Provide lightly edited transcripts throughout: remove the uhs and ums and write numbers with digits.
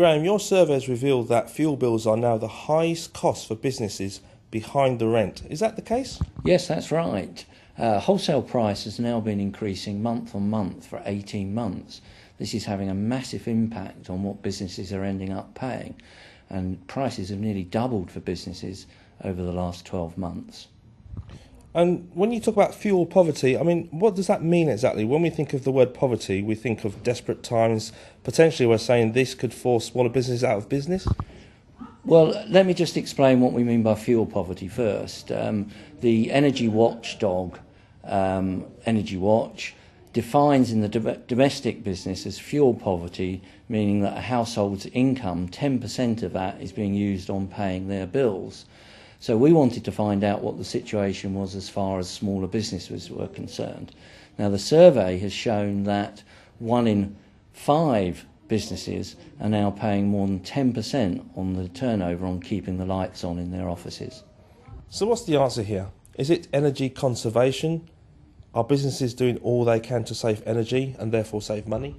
Graham, your survey has revealed that fuel bills are now the highest cost for businesses behind the rent. Is that the case? Yes, that's right. Wholesale price has now been increasing month on month for 18 months. This is having a massive impact on what businesses are ending up paying, and prices have nearly doubled for businesses over the last 12 months. And when you talk about fuel poverty, I mean, what does that mean exactly? When we think of the word poverty, we think of desperate times. Potentially we're saying this could force smaller businesses out of business? Well, let me just explain what we mean by fuel poverty first. The energy watchdog, Energy Watch, defines in the domestic business as fuel poverty, meaning that a household's income, 10% of that is being used on paying their bills. So we wanted to find out what the situation was as far as smaller businesses were concerned. Now, the survey has shown that 1 in 5 businesses are now paying more than 10% on the turnover on keeping the lights on in their offices. So what's the answer here? Is it energy conservation? Are businesses doing all they can to save energy and therefore save money?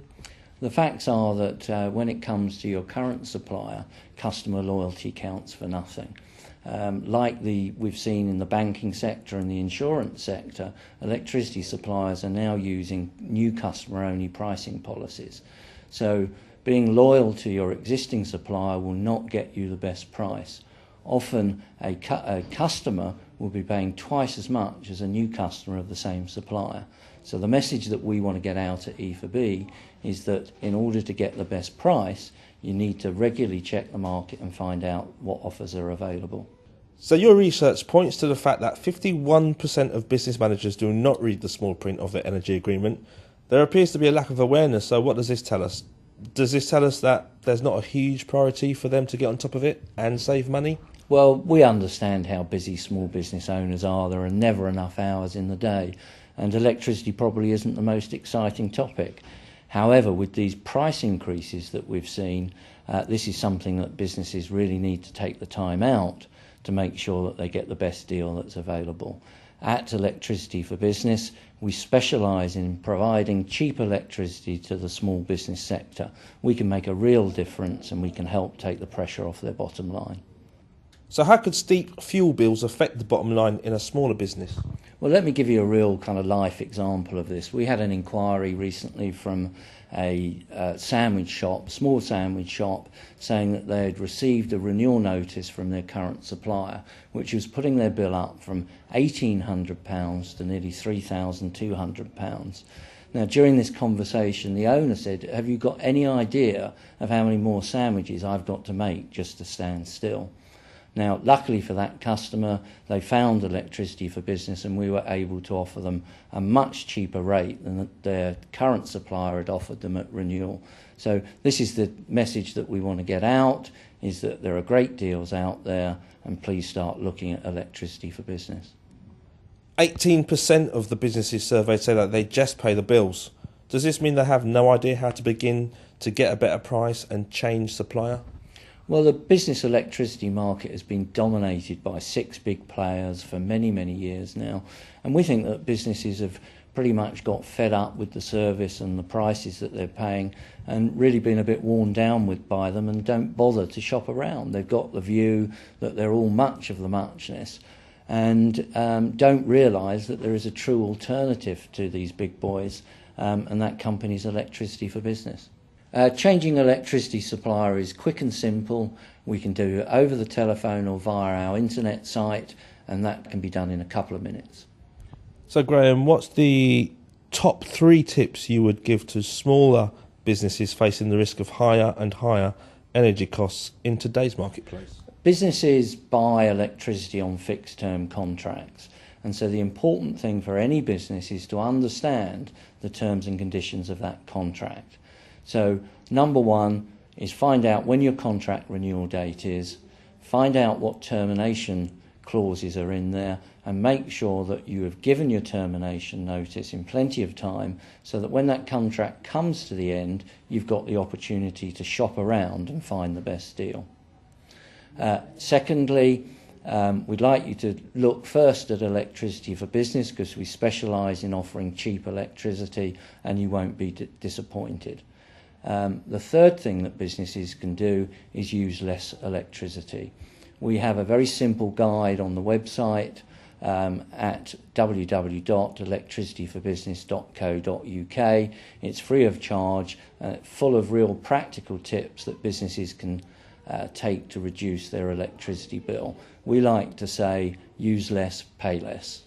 The facts are that when it comes to your current supplier, customer loyalty counts for nothing. Like we've seen in the banking sector and the insurance sector, electricity suppliers are now using new customer-only pricing policies. So being loyal to your existing supplier will not get you the best price. Often a customer will be paying twice as much as a new customer of the same supplier. So the message that we want to get out at E4B is that in order to get the best price, you need to regularly check the market and find out what offers are available. So your research points to the fact that 51% of business managers do not read the small print of their energy agreement. There appears to be a lack of awareness, so what does this tell us? Does this tell us that there's not a huge priority for them to get on top of it and save money? Well, we understand how busy small business owners are. There are never enough hours in the day, and electricity probably isn't the most exciting topic. However, with these price increases that we've seen, this is something that businesses really need to take the time out to make sure that they get the best deal that's available. At Electricity for Business, we specialise in providing cheap electricity to the small business sector. We can make a real difference and we can help take the pressure off their bottom line. So how could steep fuel bills affect the bottom line in a smaller business? Well, let me give you a real kind of life example of this. We had an inquiry recently from a sandwich shop, small sandwich shop, saying that they had received a renewal notice from their current supplier, which was putting their bill up from £1,800 to nearly £3,200. Now, during this conversation, the owner said, "Have you got any idea of how many more sandwiches I've got to make just to stand still?" Now, luckily for that customer, they found Electricity for Business and we were able to offer them a much cheaper rate than their current supplier had offered them at renewal. So this is the message that we want to get out, is that there are great deals out there and please start looking at Electricity for Business. 18% of the businesses surveyed say that they just pay the bills. Does this mean they have no idea how to begin to get a better price and change supplier? Well, the business electricity market has been dominated by 6 big players for many, many years now. And we think that businesses have pretty much got fed up with the service and the prices that they're paying and really been a bit worn down by them and don't bother to shop around. They've got the view that they're all much of the muchness and don't realise that there is a true alternative to these big boys, and that company's Electricity for Business. Changing electricity supplier is quick and simple. We can do it over the telephone or via our internet site, and that can be done in a couple of minutes. So Graham, what's the top 3 tips you would give to smaller businesses facing the risk of higher and higher energy costs in today's marketplace? Businesses buy electricity on fixed term contracts, and so the important thing for any business is to understand the terms and conditions of that contract. So number 1 is find out when your contract renewal date is, find out what termination clauses are in there, and make sure that you have given your termination notice in plenty of time so that when that contract comes to the end, you've got the opportunity to shop around and find the best deal. Secondly, we'd like you to look first at Electricity for Business because we specialise in offering cheap electricity and you won't be disappointed. The third thing that businesses can do is use less electricity. We have a very simple guide on the website at www.electricityforbusiness.co.uk. It's free of charge, full of real practical tips that businesses can take to reduce their electricity bill. We like to say, use less, pay less.